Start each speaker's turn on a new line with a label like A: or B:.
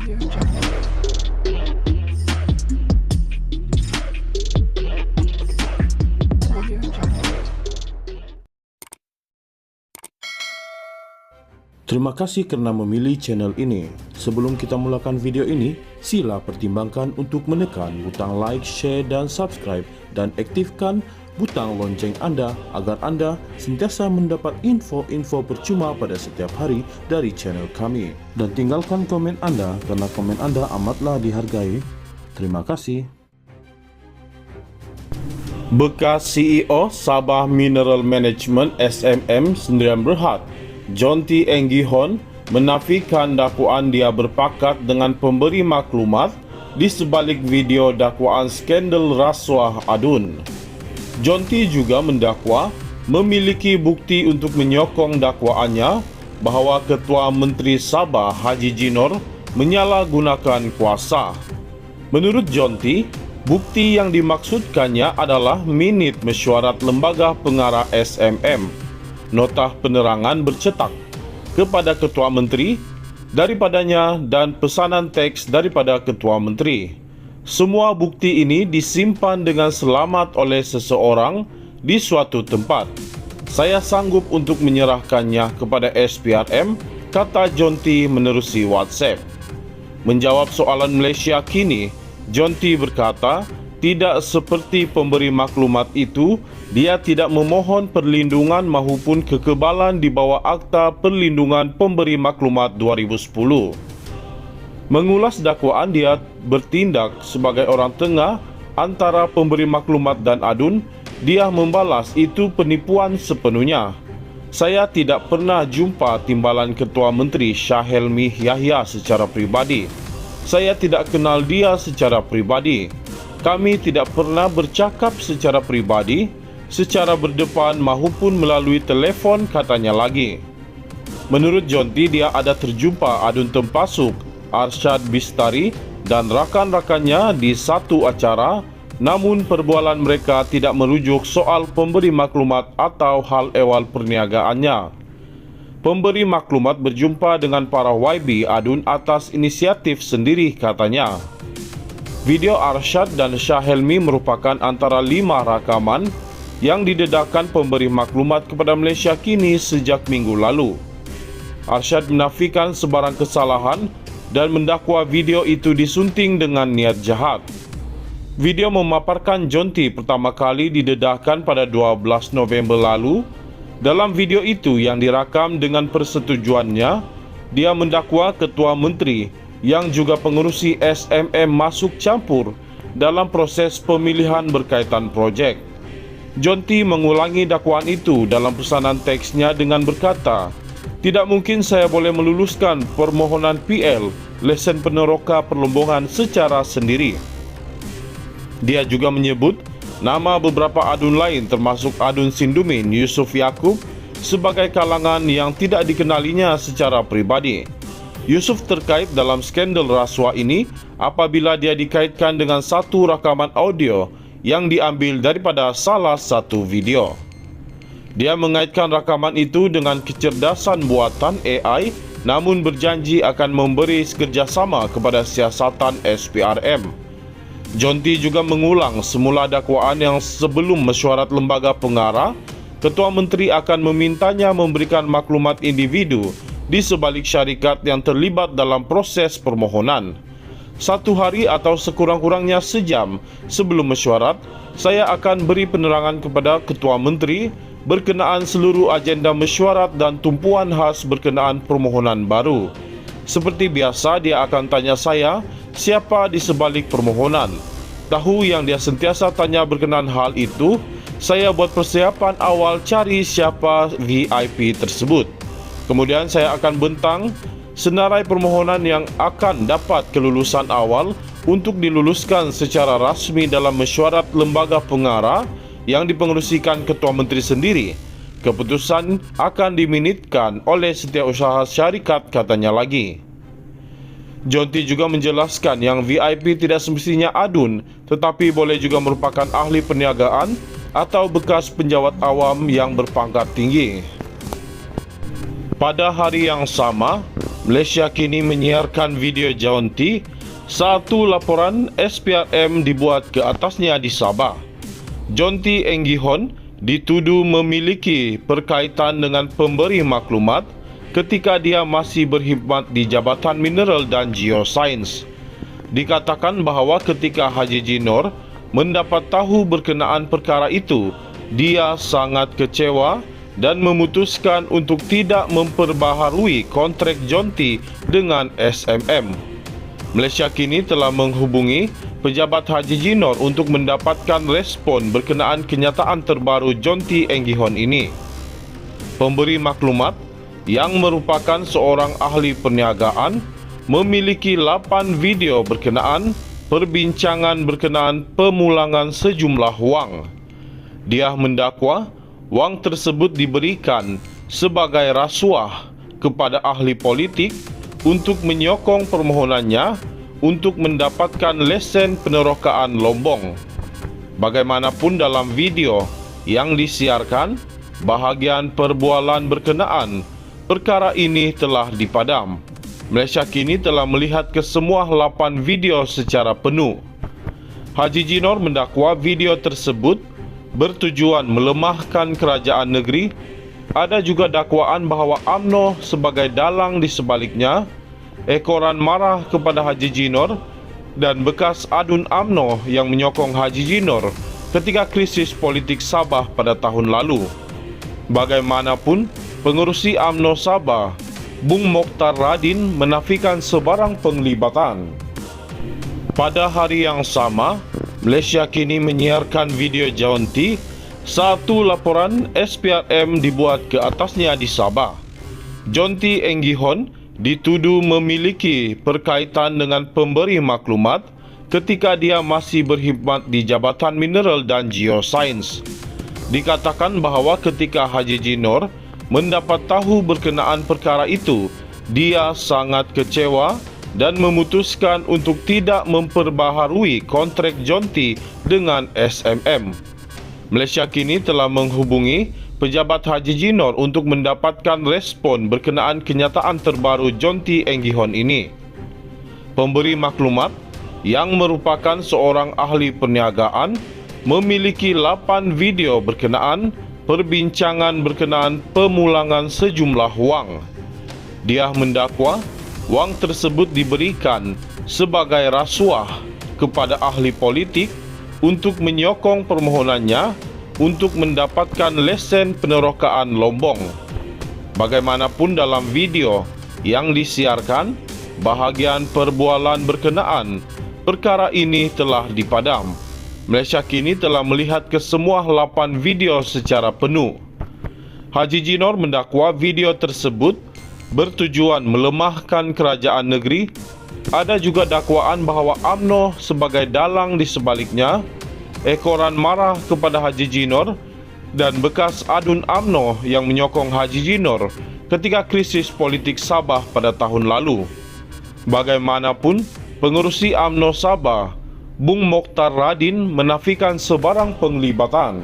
A: Terima kasih kerana memilih channel ini. Sebelum kita mulakan video ini, sila pertimbangkan untuk menekan butang like, share dan subscribe dan aktifkan butang lonceng anda agar anda sentiasa mendapat info-info percuma pada setiap hari dari channel kami. Dan tinggalkan komen anda kerana komen anda amatlah dihargai. Terima kasih. Bekas CEO Sabah Mineral Management SMM Sdn Bhd, Jonty Enggihon menafikan dakwaan dia berpakat dengan pemberi maklumat di sebalik video dakwaan skandal rasuah adun. Jonty juga mendakwa memiliki bukti untuk menyokong dakwaannya bahawa Ketua Menteri Sabah Haji Jinor menyalahgunakan kuasa. Menurut Jonty, bukti yang dimaksudkannya adalah minit mesyuarat Lembaga Pengarah SMM. Nota penerangan bercetak kepada Ketua Menteri daripadanya dan pesanan teks daripada Ketua Menteri. Semua bukti ini disimpan dengan selamat oleh seseorang di suatu tempat. Saya sanggup untuk menyerahkannya kepada SPRM, kata Jonty menerusi WhatsApp. Menjawab soalan Malaysia kini, Jonty berkata, tidak seperti pemberi maklumat itu, dia tidak memohon perlindungan maupun kekebalan di bawah Akta Perlindungan Pemberi Maklumat 2010. Mengulas dakwaan, dia bertindak sebagai orang tengah antara pemberi maklumat dan adun. Dia membalas itu penipuan sepenuhnya. Saya tidak pernah jumpa timbalan Ketua Menteri Shah Helmi Yahya secara pribadi. Saya tidak kenal dia secara pribadi. Kami tidak pernah bercakap secara pribadi, secara berdepan maupun melalui telefon, katanya lagi. Menurut Jonty, dia ada terjumpa adun Tempasuk, Arsyad Bistari dan rakan-rakannya di satu acara, namun perbualan mereka tidak merujuk soal pemberi maklumat atau hal ehwal perniagaannya. Pemberi maklumat berjumpa dengan para YB adun atas inisiatif sendiri, katanya. Video Arsyad dan Shah Helmi merupakan antara 5 rakaman yang didedahkan pemberi maklumat kepada Malaysia kini sejak minggu lalu. Arsyad menafikan sebarang kesalahan dan mendakwa video itu disunting dengan niat jahat. Video memaparkan Jonty pertama kali didedahkan pada 12 November lalu. Dalam video itu yang dirakam dengan persetujuannya, dia mendakwa Ketua Menteri yang juga pengerusi SMM masuk campur dalam proses pemilihan berkaitan projek. Jonty mengulangi dakwaan itu dalam pesanan teksnya dengan berkata, tidak mungkin saya boleh meluluskan permohonan PL, lesen peneroka perlombongan secara sendiri. Dia juga menyebut nama beberapa adun lain termasuk adun Sindumin Yusuf Yaakob sebagai kalangan yang tidak dikenalinya secara pribadi. Yusuf terkait dalam skandal rasuah ini apabila dia dikaitkan dengan satu rakaman audio yang diambil daripada salah satu video. Dia mengaitkan rakaman itu dengan kecerdasan buatan AI, namun berjanji akan memberi kerjasama kepada siasatan SPRM. Jonty juga mengulang semula dakwaan yang sebelum mesyuarat Lembaga Pengarah, Ketua Menteri akan memintanya memberikan maklumat individu di sebalik syarikat yang terlibat dalam proses permohonan. 1 hari atau sekurang-kurangnya sejam sebelum mesyuarat, saya akan beri penerangan kepada Ketua Menteri berkenaan seluruh agenda mesyuarat dan tumpuan khas berkenaan permohonan baru. Seperti biasa, dia akan tanya saya siapa di sebalik permohonan. Tahu yang dia sentiasa tanya berkenaan hal itu, saya buat persiapan awal cari siapa VIP tersebut. Kemudian saya akan bentang senarai permohonan yang akan dapat kelulusan awal untuk diluluskan secara rasmi dalam mesyuarat Lembaga Pengarah yang dipengerusikan Ketua Menteri sendiri. Keputusan akan diminitkan oleh setiausaha syarikat, katanya lagi. Jonty juga menjelaskan yang VIP tidak semestinya adun, tetapi boleh juga merupakan ahli perniagaan atau bekas penjawat awam yang berpangkat tinggi. Pada hari yang sama, Malaysia kini menyiarkan video John T. Satu laporan SPRM dibuat ke atasnya di Sabah. John T. Enggihon dituduh memiliki perkaitan dengan pemberi maklumat ketika dia masih berkhidmat di Jabatan Mineral dan Geosains. Dikatakan bahawa ketika Haji Jinor mendapat tahu berkenaan perkara itu, dia sangat kecewa dan memutuskan untuk tidak memperbaharui kontrak John T. dengan SMM. Malaysia kini telah menghubungi pejabat Haji Jinor untuk mendapatkan respon berkenaan kenyataan terbaru John T. Enggihon ini. Pemberi maklumat yang merupakan seorang ahli perniagaan memiliki 8 video berkenaan perbincangan berkenaan pemulangan sejumlah wang. Dia mendakwa wang tersebut diberikan sebagai rasuah kepada ahli politik untuk menyokong permohonannya untuk mendapatkan lesen penerokaan Lombong. Bagaimanapun dalam video yang disiarkan, bahagian perbualan berkenaan perkara ini telah dipadam. Malaysia kini telah melihat kesemua 8 video secara penuh. Haji Jinor mendakwa video tersebut bertujuan melemahkan kerajaan negeri. Ada juga dakwaan bahawa UMNO sebagai dalang di sebaliknya. Ekoran marah kepada Haji Jinor dan bekas adun UMNO yang menyokong Haji Jinor ketika krisis politik Sabah pada tahun lalu. Bagaimanapun, pengerusi UMNO Sabah, Bung Mokhtar Radin, menafikan sebarang penglibatan. Pada hari yang sama, Malaysia kini menyiarkan video John T. Satu laporan SPRM dibuat ke atasnya di Sabah. John T. Enggihon dituduh memiliki perkaitan dengan pemberi maklumat ketika dia masih berkhidmat di Jabatan Mineral dan Geosains. Dikatakan bahawa ketika Haji Jinor mendapat tahu berkenaan perkara itu, dia sangat kecewa dan memutuskan untuk tidak memperbaharui kontrak John T. dengan SMM. Malaysia kini telah menghubungi pejabat Haji Jinor untuk mendapatkan respon berkenaan kenyataan terbaru John T. Enggihon ini. Pemberi maklumat yang merupakan seorang ahli perniagaan memiliki 8 video berkenaan perbincangan berkenaan pemulangan sejumlah wang. Dia mendakwa wang tersebut diberikan sebagai rasuah kepada ahli politik untuk menyokong permohonannya untuk mendapatkan lesen penerokaan Lombong. Bagaimanapun dalam video yang disiarkan, bahagian perbualan berkenaan perkara ini telah dipadam. Malaysia kini telah melihat kesemua 8 video secara penuh. Haji Jinor mendakwa video tersebut bertujuan melemahkan kerajaan negeri. Ada juga dakwaan bahawa UMNO sebagai dalang di sebaliknya. Ekoran marah kepada Haji Jinor dan bekas adun UMNO yang menyokong Haji Jinor ketika krisis politik Sabah pada tahun lalu. Bagaimanapun, pengerusi UMNO Sabah, Bung Mokhtar Radin, menafikan sebarang penglibatan.